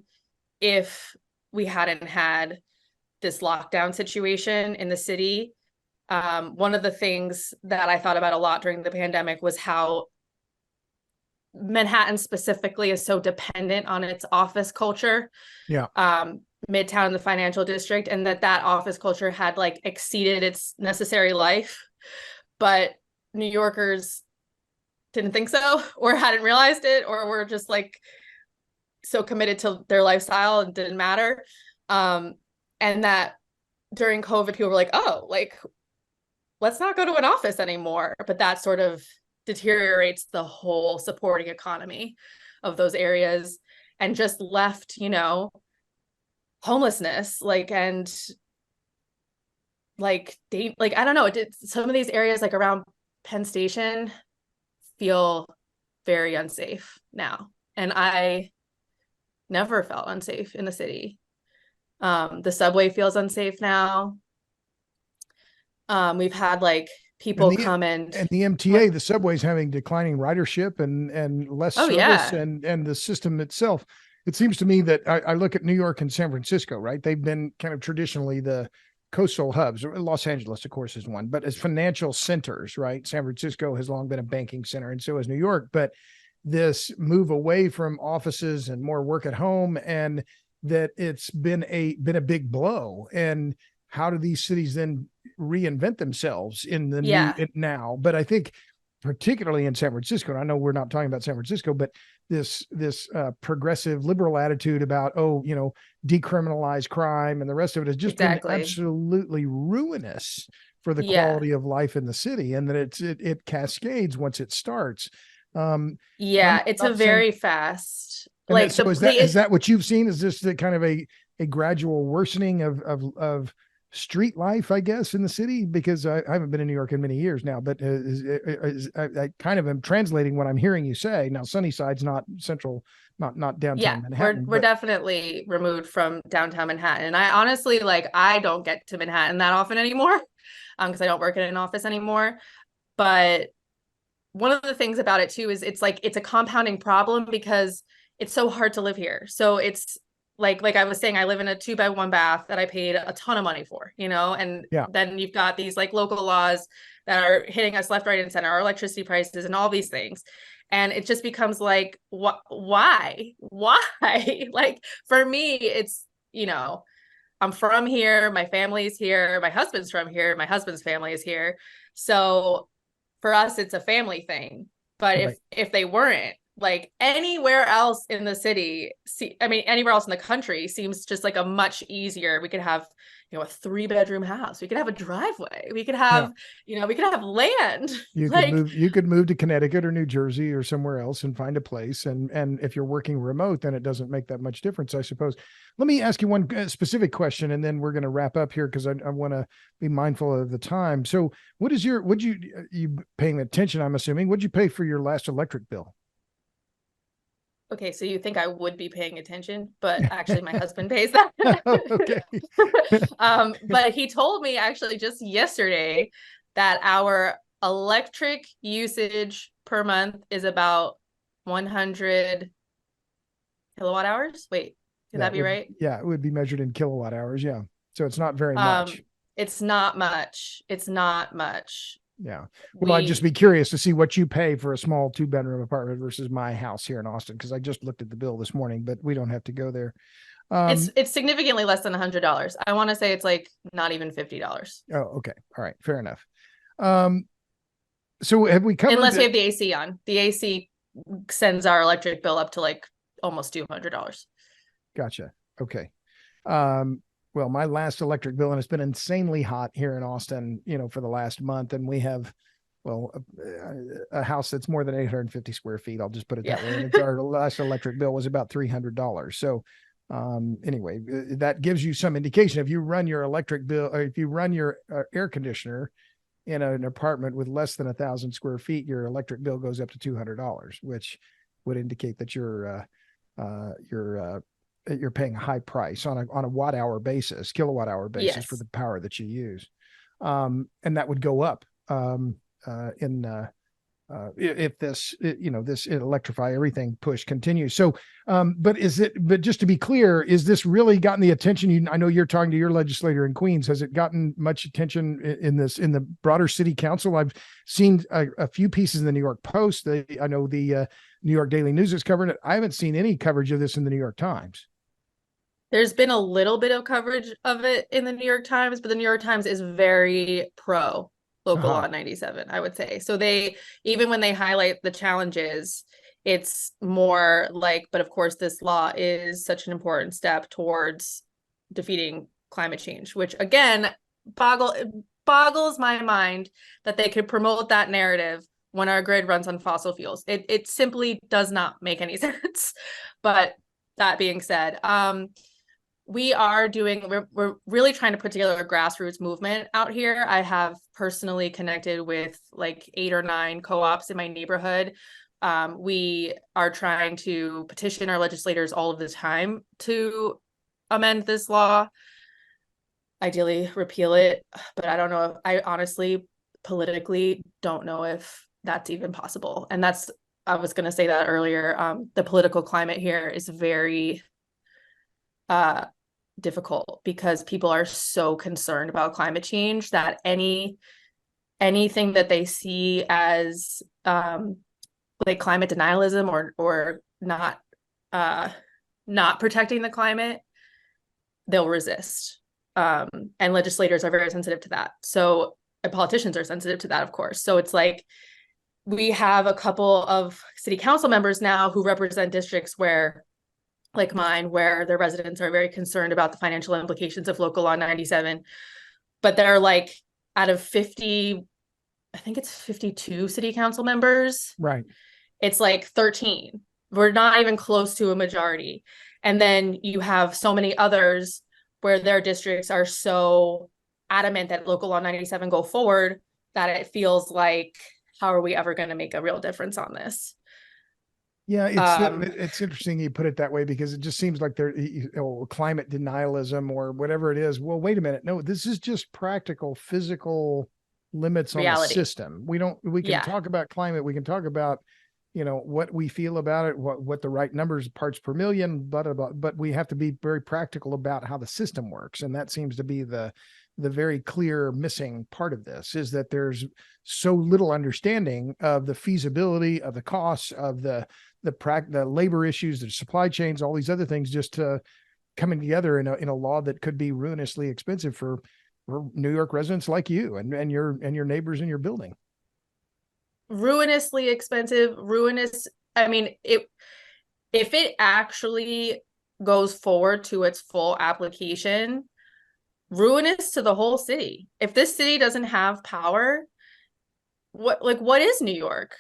if we hadn't had this lockdown situation in the city. One of the things that I thought about a lot during the pandemic was how Manhattan specifically is so dependent on its office culture. Yeah. Midtown, the financial district, and that office culture had like exceeded its necessary life. But New Yorkers didn't think so, or hadn't realized it, or were just like so committed to their lifestyle and didn't matter. And that during COVID, people were like, oh, like, let's not go to an office anymore. But that sort of deteriorates the whole supporting economy of those areas, and just left, homelessness, like, and like, I don't know, some of these areas like around Penn Station feel very unsafe now. And I never felt unsafe in the city. The subway feels unsafe now. We've had like people come and the MTA, the subway's having declining ridership and less service, and the system itself. It seems to me that I look at New York and San Francisco, right? They've been kind of traditionally the coastal hubs. Los Angeles, of course, is one, but as financial centers, right? San Francisco has long been a banking center, and so has New York. But this move away from offices and more work at home, and that it's been a big blow. And how do these cities then reinvent themselves in the new now? But I think particularly in San Francisco, and I know we're not talking about San Francisco, but this progressive liberal attitude about, decriminalize crime and the rest of it has just been absolutely ruinous for the quality of life in the city, and that it cascades once it starts. It's a very fast. Like, so is that what you've seen? Is this the kind of a gradual worsening of street life, I guess, in the city? Because I haven't been in New York in many years now, but I kind of am translating what I'm hearing you say. Now, Sunnyside's not central, not downtown Manhattan. We're definitely removed from downtown Manhattan. And I honestly, I don't get to Manhattan that often anymore, because I don't work in an office anymore. But one of the things about it too is it's a compounding problem, because it's so hard to live here. So it's like I was saying, I live in a 2-bed 1-bath that I paid a ton of money for, and then you've got these like local laws that are hitting us left, right, and center, our electricity prices and all these things. And it just becomes like, why? Like, for me, it's, I'm from here, my family's here, my husband's from here, my husband's family is here. So for us, it's a family thing. But if they weren't, like, anywhere else in the city, anywhere else in the country seems just like a much easier. We could have, a 3-bedroom house. We could have a driveway. We could have, we could have land. You could move to Connecticut or New Jersey or somewhere else and find a place. And if you're working remote, then it doesn't make that much difference, I suppose. Let me ask you one specific question, and then we're going to wrap up here, because I want to be mindful of the time. So you paying attention, I'm assuming, what'd you pay for your last electric bill? Okay, so you think I would be paying attention, but actually my husband pays that. Okay. But he told me actually just yesterday that our electric usage per month is about 100 kilowatt hours. Wait, could that be right? Yeah, it would be measured in kilowatt hours. Yeah. So it's not very much. It's not much. Yeah. Well, I'd just be curious to see what you pay for a small 2-bedroom apartment versus my house here in Austin, because I just looked at the bill this morning, but we don't have to go there. It's significantly less than $100. I want to say it's like not even $50. Oh, okay. All right. Fair enough. So have we covered? Unless we have the AC on. The AC sends our electric bill up to like almost $200. Gotcha. Okay. Well, my last electric bill, and it's been insanely hot here in Austin, for the last month, and we have, well, a house that's more than 850 square feet. I'll just put it that way. And it's our last electric bill was about $300. So, anyway, that gives you some indication. If you run your electric bill, or if you run your air conditioner in an apartment with less than 1,000 square feet, your electric bill goes up to $200, which would indicate that you're paying a high price on a kilowatt hour basis for the power that you use. And that would go up if this Electrify Everything push continues. So, but just to be clear, is this really gotten the attention? I know you're talking to your legislator in Queens. Has it gotten much attention in the broader city council? I've seen a few pieces in the New York Post. I know the New York Daily News is covering it. I haven't seen any coverage of this in the New York Times. There's been a little bit of coverage of it in the New York Times, but the New York Times is very pro local law 97, I would say. So even when they highlight the challenges, it's more like, but of course, this law is such an important step towards defeating climate change, which again, boggles my mind that they could promote that narrative when our grid runs on fossil fuels. It simply does not make any sense. But that being said, we're really trying to put together a grassroots movement out here. I have personally connected with like 8 or 9 co-ops in my neighborhood. We are trying to petition our legislators all of the time to amend this law, ideally repeal it. But I don't know. I honestly, politically, don't know if that's even possible. And I was going to say that earlier. The political climate here is very difficult because people are so concerned about climate change that anything that they see as like climate denialism or not protecting the climate, they'll resist. And legislators are very sensitive to that. So politicians are sensitive to that, of course. So it's like we have a couple of city council members now who represent districts where, like mine, where their residents are very concerned about the financial implications of local law 97, but they're like out of 50, I think it's 52 city council members. Right. It's like 13. We're not even close to a majority. And then you have so many others where their districts are so adamant that local law 97 go forward that it feels like, how are we ever going to make a real difference on this? Yeah, it's interesting you put it that way, because it just seems like climate denialism or whatever it is. Well, wait a minute. No, this is just practical, physical limits on the system. We can talk about climate. We can talk about, what we feel about it, what the right numbers, parts per million, but we have to be very practical about how the system works. And that seems to be the very clear missing part of this, is that there's so little understanding of the feasibility, of the costs, of the labor issues, the supply chains, all these other things, just coming together in a law that could be ruinously expensive for New York residents like you and your neighbors in your building. Ruinously expensive, ruinous. I mean, if it actually goes forward to its full application, ruinous to the whole city. If this city doesn't have power, what is New York?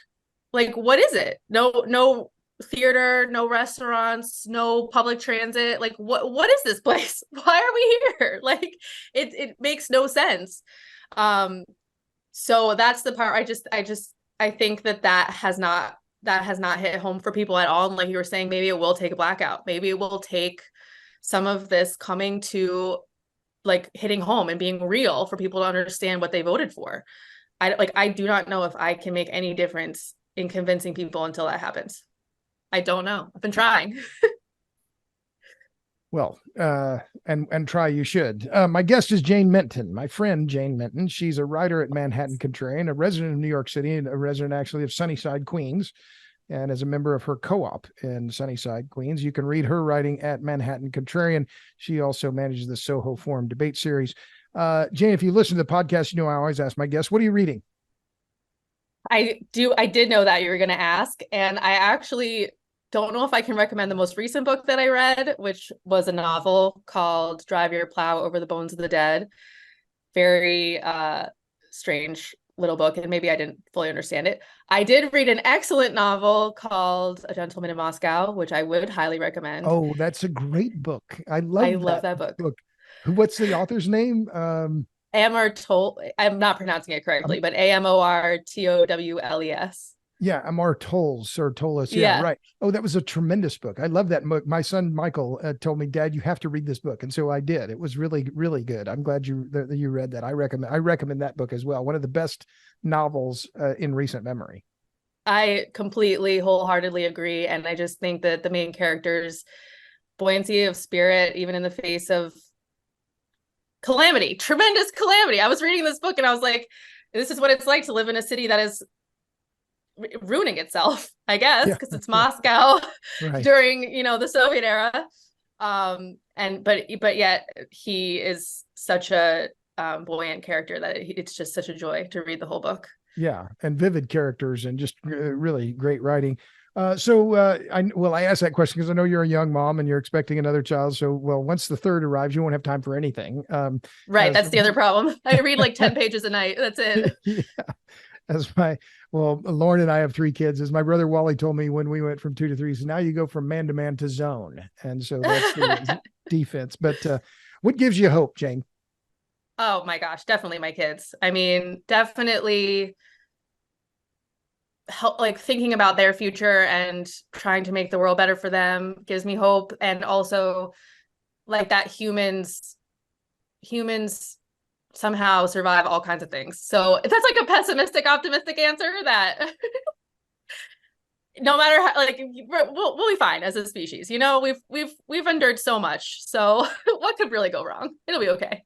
Like, what is it? No theater, no restaurants, no public transit. Like, what is this place? Why are we here? Like, it makes no sense. So that's the part I think that has not hit home for people at all. And like you were saying, maybe it will take a blackout. Maybe it will take some of this coming to like hitting home and being real for people to understand what they voted for. I do not know if I can make any difference in convincing people until that happens. I don't know. I've been trying. Well, and try you should. My guest is Jane Menton, my friend Jane Menton. She's a writer at Manhattan Contrarian, a resident of New York City, and a resident actually of Sunnyside, Queens, and as a member of her co-op in Sunnyside, Queens. You can read her writing at Manhattan Contrarian. She also manages the Soho Forum debate series. Jane, if you listen to the podcast, I always ask my guests, what are you reading? I did know that you were going to ask, and I actually don't know if I can recommend the most recent book that I read, which was a novel called Drive Your Plow Over the Bones of the Dead. Very strange little book, and maybe I didn't fully understand it. I did read an excellent novel called A Gentleman in Moscow, which I would highly recommend. Oh, that's a great book. I I love love that that book. book. What's the author's name? Amor Tol, I'm not pronouncing it correctly, but Amortowles. Yeah, Amar Tolls or Tollus. Yeah, Yeah. right. Oh, that was a tremendous book. I love that book. My son Michael told me, "Dad, you have to read this book," and so I did. It was really, really good. I'm glad that you read that. I recommend that book as well. One of the best novels in recent memory. I completely wholeheartedly agree. And I just think that the main character's buoyancy of spirit, even in the face of calamity, tremendous calamity. I was reading this book and I was like, this is what it's like to live in a city that is ruining itself, I guess, Yeah, because it's Moscow right. during, the Soviet era. But yet he is such a buoyant character that it's just such a joy to read the whole book. Yeah, and vivid characters and just really great writing. I asked that question because I know you're a young mom and you're expecting another child. So, well, once the third arrives, you won't have time for anything. Right, that's the other problem. I read like 10 pages a night. That's it. Yeah, Lauren and I have three kids. As my brother Wally told me when we went from 2 to 3, so now you go from man to man to zone, and so that's the defense. But what gives you hope, Jane? Oh my gosh, definitely my kids. I mean, definitely help, like thinking about their future and trying to make the world better for them gives me hope. And also like that humans somehow survive all kinds of things. So that's like a pessimistic, optimistic answer that no matter how, like we'll be fine as a species. We've endured so much. So what could really go wrong? It'll be okay.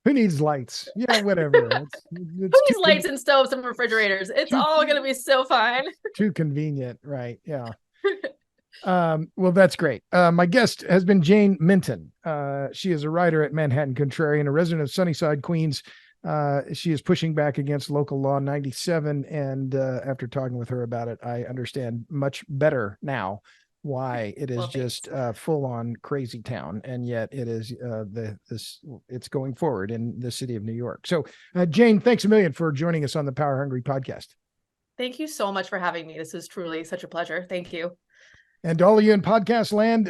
Who needs lights? Yeah, whatever. Who It's needs lights and stoves and refrigerators? It's too all gonna be so fine. too convenient, right? Yeah. Well, that's great. My guest has been Jane Menton. She is a writer at Manhattan Contrarian, a resident of Sunnyside, Queens. She is pushing back against Local Law 97. And after talking with her about it, I understand much better now why it is Well, just full on crazy town. And yet it is it's going forward in the city of New York. So, Jane, thanks a million for joining us on the Power Hungry podcast. thank you so much for having me. This is truly such a pleasure. Thank you. And to all of you in podcast land,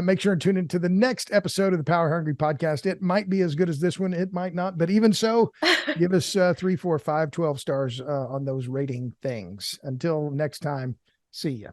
make sure and tune into the next episode of the Power Hungry podcast. It might be as good as this one. It might not. But even so, give us 3, 4, 5, 12 stars on those rating things. Until next time, see ya.